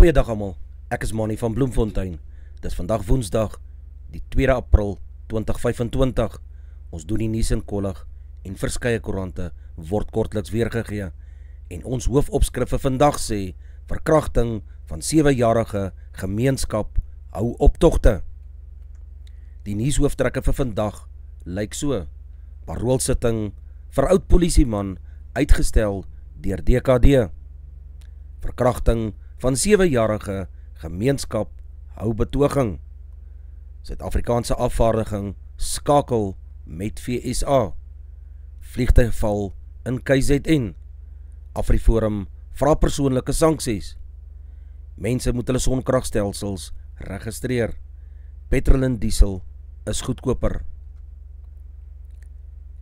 Goeiedag almal, ek is Manny van Bloemfontein. Dis vandag Woensdag, die 2 April 2025. Ons doen die nuus in kollig en verskeie koerante word kortliks weergegee. En ons hoofopskrif vir vandag sê, verkrachting van 7-jarige gemeenskap hou optogte. Die nuushoofdtrekke vir vandag lyk so: paroolsitting vir oud polisieman uitgestel deur DKD. Verkrachting van 7-jarige gemeenskap hou betoging. Suid-Afrikaanse afvaardiging skakel met VSA. Vliegtuigval in KZN. Afriforum vra persoonlike sanksies. Mense moet hulle sonkragstelsels registreer. Petrol en diesel is goedkoper.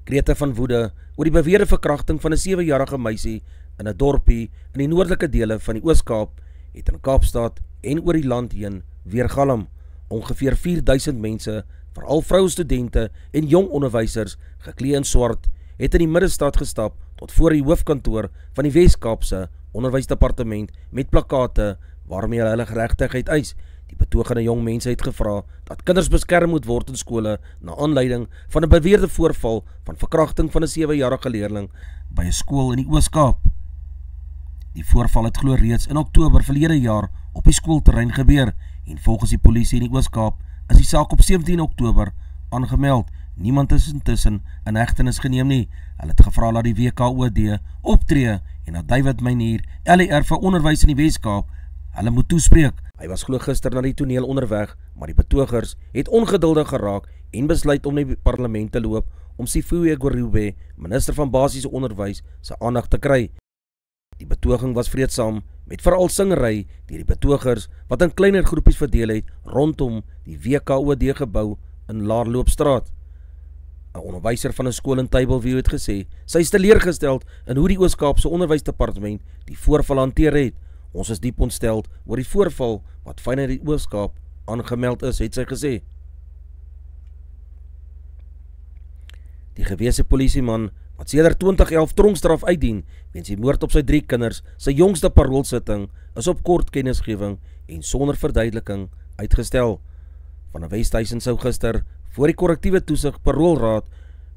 Krete van woede oor die beweerde verkrachting van 'n 7-jarige meisie in 'n dorpie in die noordelike dele van die Oos-Kaap het in Kaapstad en oor die land heen weergalm. Ongeveer 4000 mense, veral vroue studente en jong onderwysers, geklee in swart, het in die middestad gestap tot voor die hoofkantoor van die Wes-Kaapse Onderwysdepartement met plakate waarmee hulle geregtigheid eis. Die betogende jong mense het gevra dat kinders beskerm moet word in skole na aanleiding van 'n beweerde voorval van verkrachting van 'n 7-jarige leerling by 'n skool in die Oos-Kaap. Die voorval het glo reeds in Oktober verlede jaar op die skoolterrein gebeur en volgens die polisie in die Oos-Kaap is die saak op 17 Oktober aangemeld. Niemand is intussen in hegtenis geneem nie. Hulle het gevra dat die WKOD optree en dat David Meinier, LER vir onderwys in die Wes-Kaap, hulle moet toespreek. Hy was glo gister na die toneel onderweg, maar die betogers het ongeduldig geraak en besluit om na die parlement te loop om Sifuwe Gorube, minister van basiese onderwys, se aandag te kry. Die betoging was vreedsaam, met veral singery deur die betogers wat in kleiner groepies verdeel het rondom die WKOD gebou in Laarloopstraat. 'n Onderwyser van 'n skool in Tableview het gesê, sy is teleurgesteld in hoe die Oos-Kaapse Onderwysdepartement die voorval hanteer het. Ons is diep ontsteld oor die voorval wat vanuit die Oos-Kaap aangemeld is, het sy gesê. Die gewese polisieman wat sedert 2011 tronkstraf uitdien weens die moord op sy 3 kinders, sy jongste paroolsitting is op kort kennisgewing en sonder verduideliking uitgestel. Van 'n Westhuizen sou gister voor die korrektiewe toesig paroolraad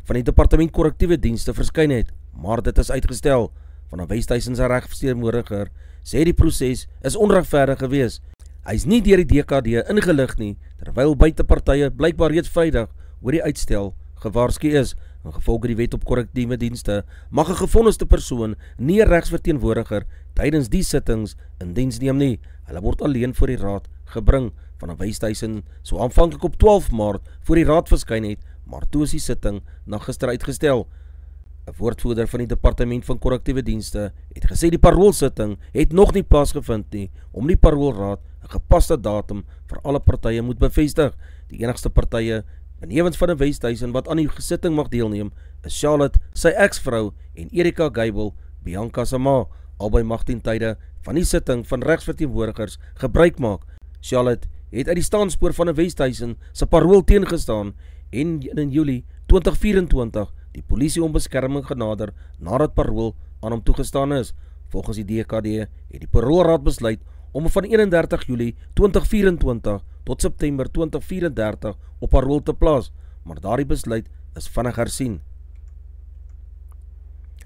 van die departement korrektiewe dienste verskyn het, maar dit is uitgestel. Van 'n Westhuizen se regsverteenwoordiger sê die proses is onregverdig gewees. Hy is nie deur die DKD ingelig nie, terwyl buitepartye blykbaar reeds vrydag oor die uitstel gewaarsku is. In gevolge die wet op korrektiewe dienste mag 'n gevonniste persoon nie 'n regsverteenwoordiger tydens die sittings in diens neem nie. Hulle word alleen voor die raad gebring. Van 'n Westhuizen sou aanvanklik op 12 Maart voor die raad verskyn het, maar toe is die sitting na gister uitgestel. 'n Woordvoerder van die departement van korrektiewe dienste het gesê die paroolsitting het nog nie plaasgevind nie, om die paroolraad 'n gepaste datum vir alle partye moet bevestig. Die enigste partye benewens van 'n Westhuizen wat aan die gesitting mag deelneem is Charlotte, sy ex-vrou, en Erika Geibel, Bianca se ma. Albei mag ten tye van die sitting van regsverteenwoordigers gebruik maak. Charlotte het uit die staanspoor van 'n Westhuizen se parool teengestaan en in Julie 2024 die polisie om beskerming genader nadat parool aan hom toegestaan is. Volgens die DKD het die paroolraad besluit om van 31 Julie 2024 tot September 2034 op parool te plaas, maar daardie besluit is vinnig hersien.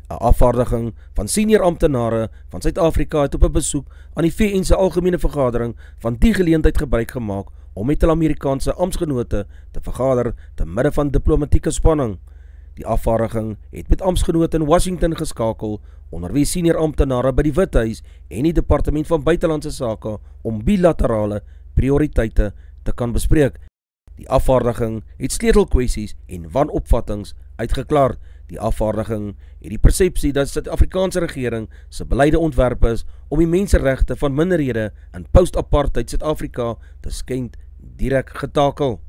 'n Afvaardiging van senior amptenare van Suid-Afrika het op 'n besoek aan die VN se algemene vergadering van die geleentheid gebruik gemaak om met hulle Amerikaanse amptgenote te vergader te midde van diplomatieke spanning. Die afvaardiging het met amptgenote in Washington geskakel, onder wie senior amptenare by die Withuis en die Departement van Buitelandse Sake om bilaterale prioriteite te kan bespreek. Die afvaardiging het sleutelkwessies en wanopvattings uitgeklaar. Die afvaardiging het die persepsie dat die Suid-Afrikaanse regering se beleide ontwerp is om die menseregte van minderhede in post-apartheid Suid-Afrika te skend direk getakel.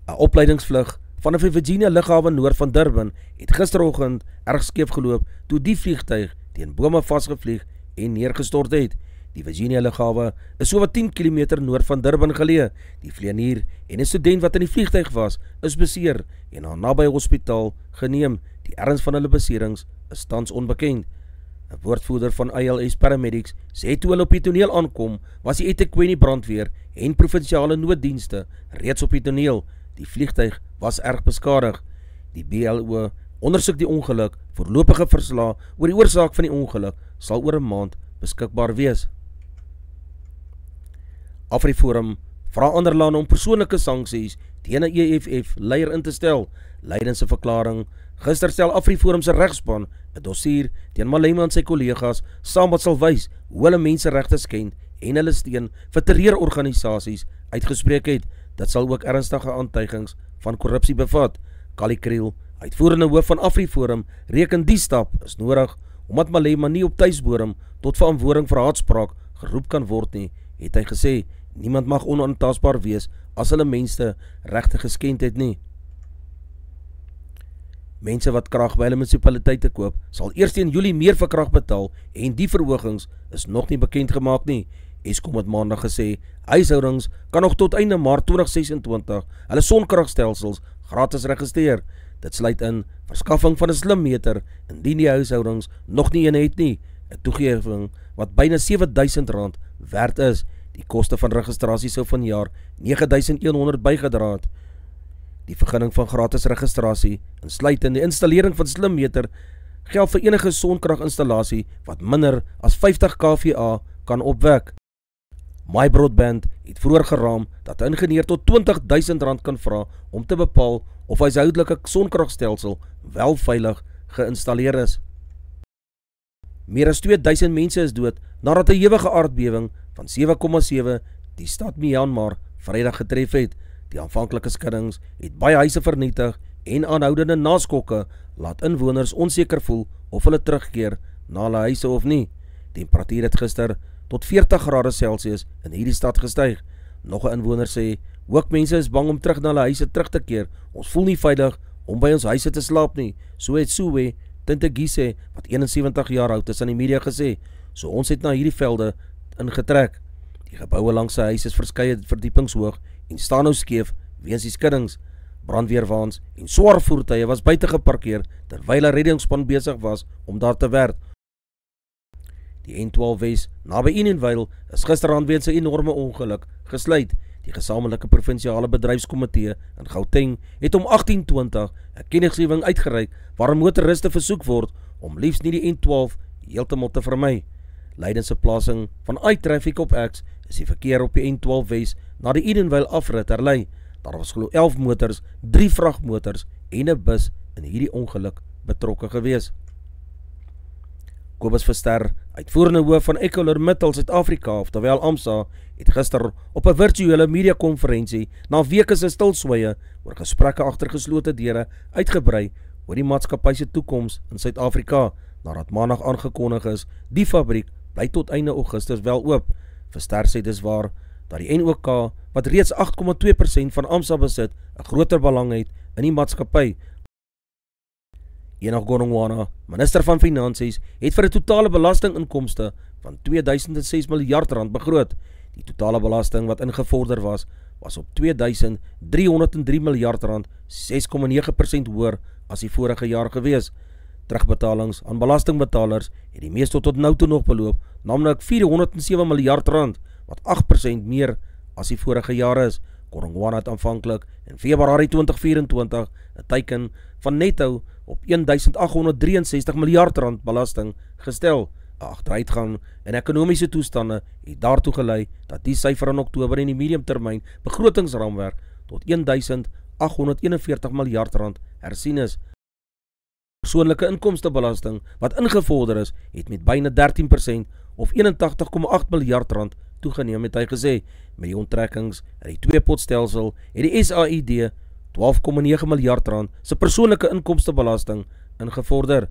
'n Opleidingsvlug van 'n Virginia lughawe noord van Durban het gisteroggend erg skeef geloop toe die vliegtuig teen bome vasgevlieg en neergestort het. Die Virginia lughawe is so wat 10 km noord van Durban geleë. Die vlieënier en 'n student wat in die vliegtuig was, is beseer en na 'n naby hospitaal geneem. Die erns van hulle beserings is tans onbekend. 'n woordvoerder van ILS Paramedics, sê toe hulle op die toneel aankom, was die eThekwini brandweer en provinsiale nooddienste reeds op die toneel. Die vliegtuig was erg beskadig. Die BLO ondersoek die ongeluk. Voorlopige verslae oor die oorsaak van die ongeluk sal oor 'n maand beskikbaar wees. AfriForum vra ander lande om persoonlike sanksies teen 'n EFF-leier in te stel. Leiden se verklaring: gister stel AfriForum se regspan 'n dossier teen Malema en sy kollegas saam wat sal wys hoe hulle menseregte skend en hulle steun vir terreurorganisasies uitgespreek het. Dit sal ook ernstige aantuigings van korrupsie bevat. Kali Kriel, uitvoerende hoof van AfriForum, reken die stap is nodig omdat Malema nie op tuisbodem tot verantwoording vir haatspraak geroep kan word nie, het hy gesê. Niemand mag onaantastbaar wees as hulle mense regte geskend het nie. Mense wat krag by hulle munisipaliteite koop, sal eers teen Julie meer vir krag betaal en die verhogings is nog nie bekend gemaak nie. Eskom het maandag gesê, huishoudings kan nog tot einde Maart 2026 hulle sonkragstelsels gratis registreer. Dit sluit in verskaffing van 'n slimmeter indien die huishoudings nog nie een het nie, 'n toegewing wat byna R7.000 werd is. Die koste van registrasie sou vanjaar R9.100 bygedra het. Die vergunning van gratis registrasie, insluitend die installering van slimmeter, geld vir enige sonkraginstallasie wat minder as 50 kVA kan opwek. MyBroadband het vroeër geraam dat 'n ingenieur tot R20.000 kan vra om te bepaal of hy huishoudelike sonkragstelsel wel veilig geïnstalleer is. Meer as 2000 mense is dood nadat 'n ewige aardbewing van 7,7 die stad Myanmar Vrydag getref het. Die aanvanklike skuddings het baie huise vernietig en aanhoudende naskokke laat inwoners onseker voel of hulle terugkeer na hulle huise of nie. Temperatuur het gister tot 40 grade Celsius in hierdie stad gestyg. Nog 'n inwoner sê, ook mense is bang om terug na hulle huise terug te keer. Ons voel nie veilig om by ons huise te slaap nie. So het Suwe Tintegise, wat 71 jaar oud is, aan die media gesê. So ons het na hierdie velde ingetrek. Die geboue langs sy huis is verskeie verdiepings hoog en staan nou skeef weens die skuddings. Brandweerwaans en swaar voertuie was buite geparkeer terwyl 'n reddingsspan besig was om daar te werk. Die N12 Wes naby Edenvale is gisteraand weens 'n enorme ongeluk gesluit. Die gesamentlike provinsiale bedryfskomitee in Gauteng het om 18:20 'n kennisgewing uitgereik waar motoriste versoek word om liefs nie die N12 heeltemal te vermy. Leiden se plasing van iTraffic op X is die verkeer op die N12 Wes na die Edenvale afrit herlei. Daar was glo 11 motors, 3 vragmotors en 'n bus in hierdie ongeluk betrokke gewees. Kobus Verster, uitvoerende hoof van ArcelorMittal Suid-Afrika, oftewel AMSA, het gister op 'n virtuele media-konferensie na weke se stilswye oor gesprekke agter geslote deure uitgebrei oor die maatskappy se toekoms in Suid-Afrika, nadat maandag aangekondig is die fabriek bly tot einde Augustus wel oop. Verster sê dis waar dat die NOK, wat reeds 8,2% van AMSA besit, 'n groter belang het in die maatskappy. Enoch Godongwana, minister van Finansies, het vir 'n totale belastinginkomste van R2006 miljard begroot. Die totale belasting wat ingevorder was op R2303 miljard, 6,9% hoër as die vorige jaar gewees. Terugbetalings aan belastingbetalers het die meeste tot nou toe nog beloop, naamlik R407 miljard, wat 8% meer as die vorige jaar is. Godongwana het aanvanklik in Februarie 2024 'n teiken van netto op R1863 miljard belasting gestel. 'n Agteruitgang in ekonomiese toestande het daartoe gelei dat die syfer in Oktober in die mediumtermyn begrotingsraamwerk tot R1841 miljard hersien is. Persoonlike inkomstebelasting wat ingevorder is, het met byna 13% of R81,8 miljard toegeneem, het hy gesê. Met die onttrekkings in die tweepotstelsel het die SAID R12,9 miljard se persoonlike inkomstebelasting ingevorder.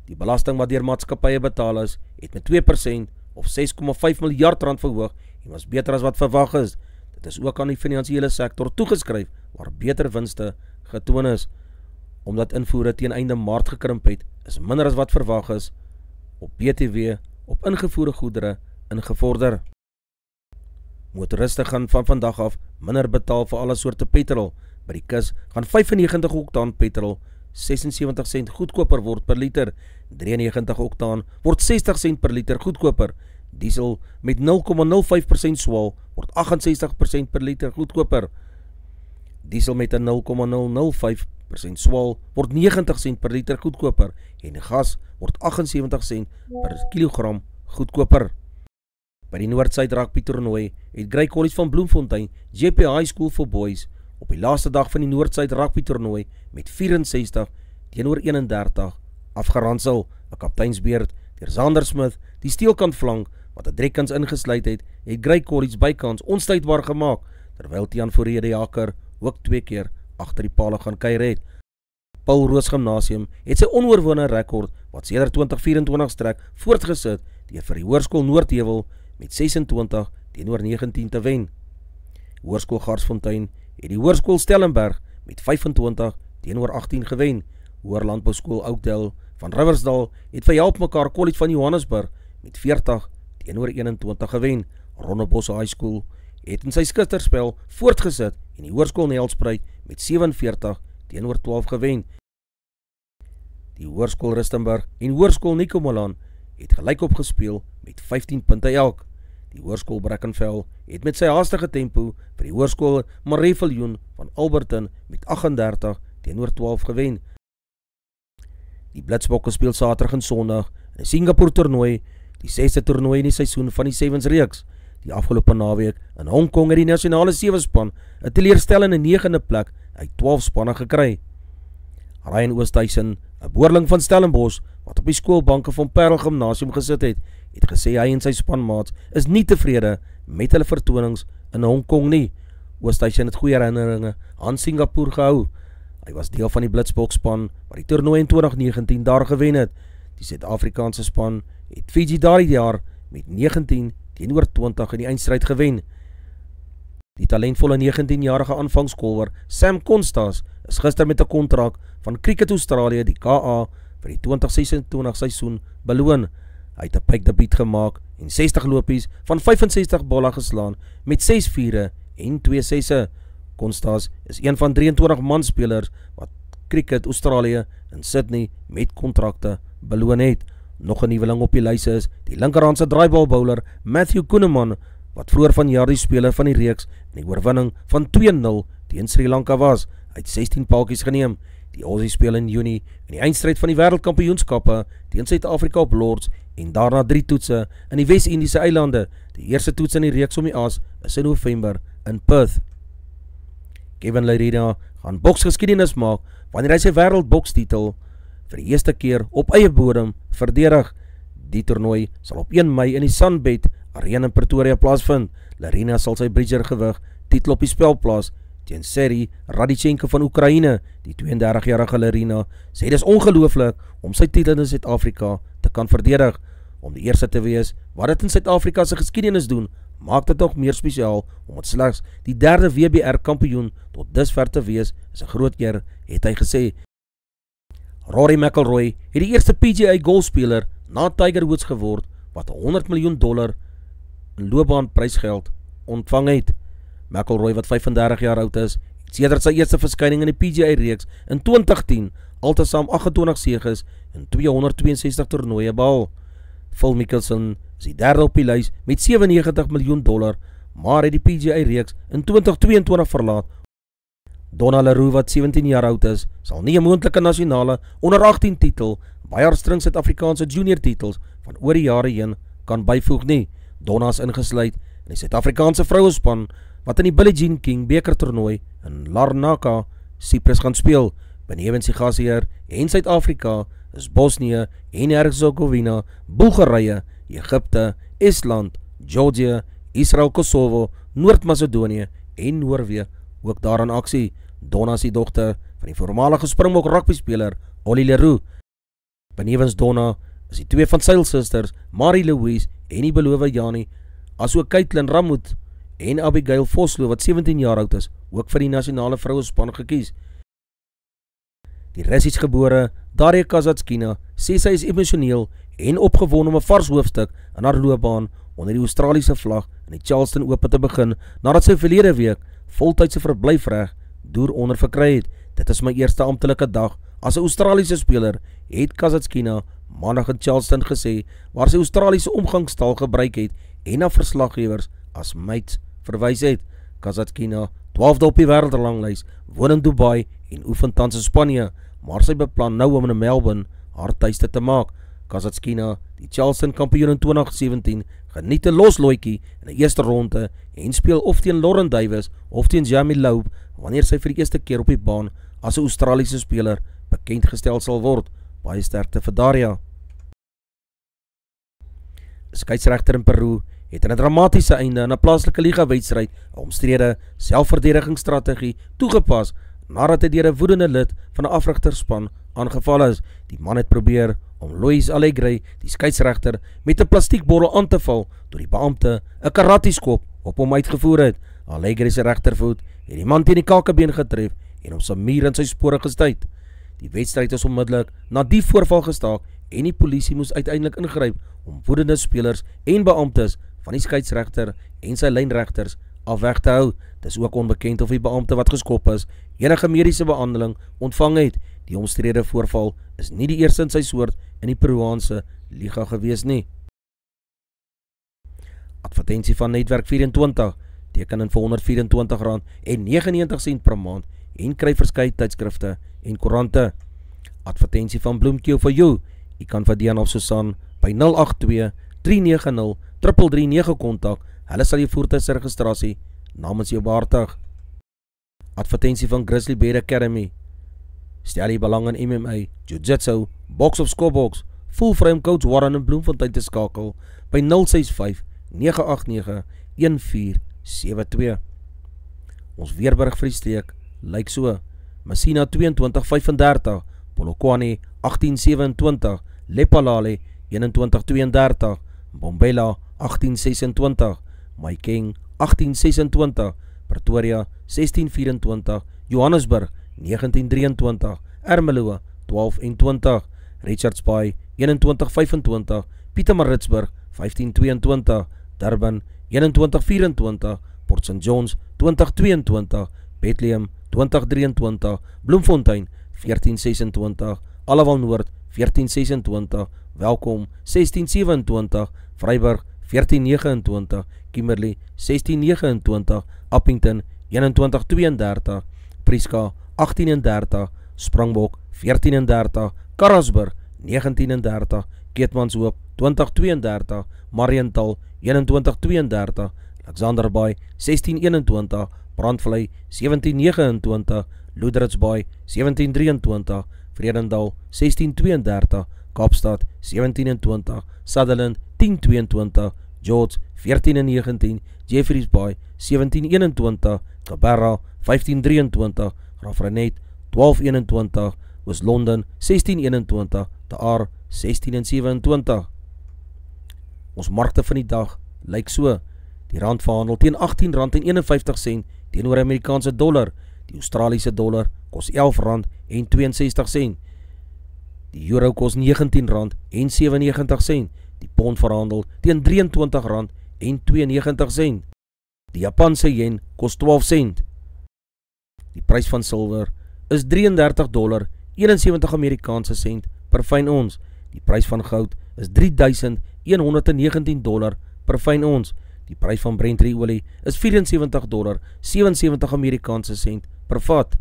Die belasting wat deur maatskappye betaal is, het met 2% of R6,5 miljard verhoog en was beter as wat verwag is. Dit is ook aan die finansiële sektor toegeskryf waar beter winste getoon is. Omdat invoere teen einde Maart gekrimp het, is minder as wat verwag is op BTW op ingevoerde goedere ingevorder. Motoriste gaan van vandag af minder betaal vir alle soorte petrol. By die kus gaan 95 oktaan petrol 76 sent goedkoper word per liter. 93 oktaan word 60 sent per liter goedkoper. Diesel met 0,05% swaal word 68% per liter goedkoper. Diesel met 'n 0,005% swaal word 90 sent per liter goedkoper en gas word 78 sent per kilogram goedkoper. By die Noord-Suid rugby toernooi het Grey College van Bloemfontein JP High School for Boys op die laaste dag van die Noord-Suid rugby toernooi met 64 teenoor 31 afgeransel. 'n Kapteinsbeurt deur Zander Smith, die steelkant flank wat 'n drekkans ingesluit het Grey College bykans onstuitbaar gemaak, terwyl Tiaan Fourie die Jakker ook 2 keer agter die pale gaan kuier het. Paul Roos Gymnasium het sy onoorwonde rekord wat sedert 2024 strek voortgesit deur vir die Hoërskool Noordheuwel met 26 teenoor 19 te wen. Hoërskool Garsfontein het die Hoërskool Stellenberg met 25 teenoor 18 gewen. Hoër Landbouskool Oudtshoorn van Riversdal het vir Help Mekaar College van Johannesburg met 40 teenoor 21 gewen. Rondebosch High School het in sy skutterspel voortgesit en die Hoërskool Nelspruit met 47 teenoor 12 gewen. Die Hoërskool Rustenburg en Hoërskool Nikomolan het gelyk opgespeel met 15 punte elk. Die Hoërskool Brackenfell het met sy haastige tempo vir die Hoërskool Mareviljoen van Alberton met 38 teenoor 12 gewen. Die Blitsbokke speel Saterdag en Sondag in die Singapore toernooi, die 6de toernooi in die seisoen van die Sevens reeks. Die afgelope naweek in Hong Kong het die nasionale 7 span 'n teleurstellende 9de plek uit 12 spanne gekry. Ryan Oosthuizen, 'n boerling van Stellenbosch wat op die skoolbanke van Parel Gymnasium gesit het gesê hy en sy spanmaats is nie tevrede met hulle vertonings in Hong Kong nie. Oosthuizen het goeie herinneringe aan Singapore gehou. Hy was deel van die Blitsbok span wat die toernooi in 2019 daar gewen het. Die Suid-Afrikaanse span het Fiji daardie jaar met 19 teenoor 20 in die eindstryd gewen. Die talentvolle 19-jarige aanvangskolwer Sam Constas is gister met 'n kontrak van Cricket Australië, die KA, vir die 2026 seisoen beloon. Hy het 'n pypdebuut gemaak en 60 lopies van 65 bolle geslaan met 6 viere en 2 sesse. Constas is een van 23 manspelers wat Cricket Australië in Sydney met kontrakte beloon het. Nog 'n nuweling op die lys is die linkerhandse draaibalbouler Matthew Kuhneman, wat vroeër vanjaar die speler van die reeks in die oorwinning van 2-0 teen Sri Lanka was. Hy het 16 paaltjies geneem. Die Aussie speel in Junie in die eindstryd van die wêreldkampioenskappe teen Suid-Afrika op Lords en daarna 3 toetse in die Wes-Indiese eilande. Die eerste toets in die reeks om die as is in November in Perth. Kevin Lerena gaan boksgeskiedenis maak wanneer hy sy wêreldbokstitel vir die eerste keer op eie bodem verdedig. Die toernooi sal op 1 Mei in die Sunbet Arena in Pretoria plaasvind. Lerena sal sy Bridger gewig titel op die spel plaas teen Serhii Radichenko van Oekraïne. Die 32-jarige Lerena sê dis ongelooflik om sy titel in Suid-Afrika te kan verdedig. Om die eerste te wees wat dit in Suid-Afrika se geskiedenis doen, maak dit nog meer spesiaal omdat slegs die 3de WBR kampioen tot dusver te wees is 'n groot eer, het hy gesê. Rory McIlroy het die eerste PGA golfspeler na Tiger Woods geword wat $100 miljoen in loopbaanprysgeld ontvang het. McIlroy, wat 35 jaar oud is, het sedert sy eerste verskyning in die PGA reeks in 2010 altesaam 28 seges in 262 toernooie behaal. Phil Mickelson is die derde op die lys met $97 miljoen, maar het die PGA reeks in 2022 verlaat. Donna Leroux, wat 17 jaar oud is, sal nie 'n moontlike nasionale onder 18 titel by haar string Suid-Afrikaanse junior titels van oor die jare heen kan byvoeg nie. Donna is ingesluit in die Suid-Afrikaanse vrouespan wat in die Billie Jean King beker toernooi in Larnaca, Cyprus gaan speel. Benewens die gasheer en Suid-Afrika is Bosnië en Herzegovina, Bulgarië, Egipte, Estland, Georgië, Israel, Kosovo, Noord-Macedonië en Noorwe ook daar in aksie. Donna is die dogter van die voormalige Springbok rugbyspeler Ollie Leroux. Benewens Donna is die 2 van sy susters, Marie-Louise en die belowe Janie, asook Caitlin Ramout en Abigail Vosloo, wat 17 jaar oud is, ook vir die nasionale vrouespan gekies. Die Russies gebore Daria Kazatskina sê sy is emosioneel en opgewonde om 'n vars hoofstuk in haar loopbaan onder die Australiese vlag in die Charleston Open te begin, nadat sy verlede week voltydse verblyfreg deur onder verkry het. Dit is my eerste amptelike dag as 'n Australiese speler, het Kasatkina maandag in Charleston gesê, waar sy Australiese omgangstaal gebruik het en na verslaggewers as mates verwys het. Kasatkina, 12de op die wêreldranglys, woon in Dubai en oefen tans in Spanje, maar sy beplan nou om in Melbourne haar tuiste te maak. Kasatkina, die Charleston kampioen in 2017, geniet 'n loslooitjie in die eerste ronde en speel of teen Lauren Davis of teen Jamie Loeb wanneer sy vir die eerste keer op die baan as 'n Australiese speler bekend gestel sal word. Baie sterkte vir Daria. 'n Skeieregter in Peru het in 'n dramatiese einde in 'n plaaslike liga-wedstryd 'n omstrede selfverdedigingsstrategie toegepas nadat hy deur 'n woedende lid van 'n afrigterspan aangeval is. Die man het probeer om Luis Alegre, die skeieregter, met 'n plastiekbottel aan te val toe die beampte 'n karate-skop op hom uitgevoer het. Alegre se regtervoet het die man teen die kakebeen getref en hom se muur in sy spore gestuit. Die wedstryd is onmiddellik na die voorval gestaak en die polisie moes uiteindelik ingryp om woedende spelers en beamptes van die skeieregter en sy lynregters af weg te hou. Dit is ook onbekend of die beampte wat geskop is enige mediese behandeling ontvang het. Die omstrede voorval is nie die eerste in sy soort in die Peruaanse liga gewees nie. Advertensie van Netwerk 24, teken in vir R124.99 per maand en kry verskeie tydskrifte en koerante. Advertensie van Bloemkeel vir jou. U kan vir Diana of Susan by 082-390-3339 kontak. Hulle sal jou voertuig se registrasie namens jou behartig. Advertensie van Grizzly Bear Academy. Stel jy belang in MMA, Jiu-Jitsu, Boks of Squabox, voel vry om coach Warren in Bloemfontein te skakel by 065-989-1472. Ons weerberig vir die streek lyk so: Messina 2235, Polokwane 1827, Lepalale 2132, Bombela 1826, Maikeng 1826, Pretoria 1624, Johannesburg 1923, Ermelo 1220, Richards Bay 2125, Pietermaritzburg 1522, Durban 2124, Port St Johns 2022, Bethlehem 2023, Bloemfontein 1426, Allewal Noord 1426, Welkom 1627, Vryburg 1429, Kimberley 1629, Appington 2132, Prieska 1830, Springbok 1430, Karasburg 1930, Keetmanshoop 2032, Mariental 2132, Alexanderbaai 1621, Brandvlei 1729, Loederitsbaai 1723, Vredendal 1632, Kaapstad 1720, Sutherland 1022, George 1419, Jeffreys Bay 1721, Cabarra 1523, Graafrenet 1221, Oos-London 1621, De Aar 1627. Ons markte van die dag lyk so: die rand verhandel teen R18.51 teenoor Amerikaanse dollar. Die Australiese dollar kos R11.62. Die euro kos R19.97. Die pond verhandel teen R23.92. Die Japanse yen kos 12 sent. Die prys van silwer is $33.71 Amerikaanse sent per fyn ons. Die prys van goud is $3.119 per fyn ons. Die prys van Brent olie is $74.77 Amerikaanse sent per vat.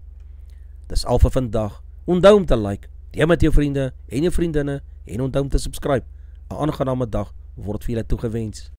Dis al vir vandag. Onthou om te like, deel met jou vriende en jou vriendinne en onthou om te subscribe. 'n aangename dag word vir julle toegewens.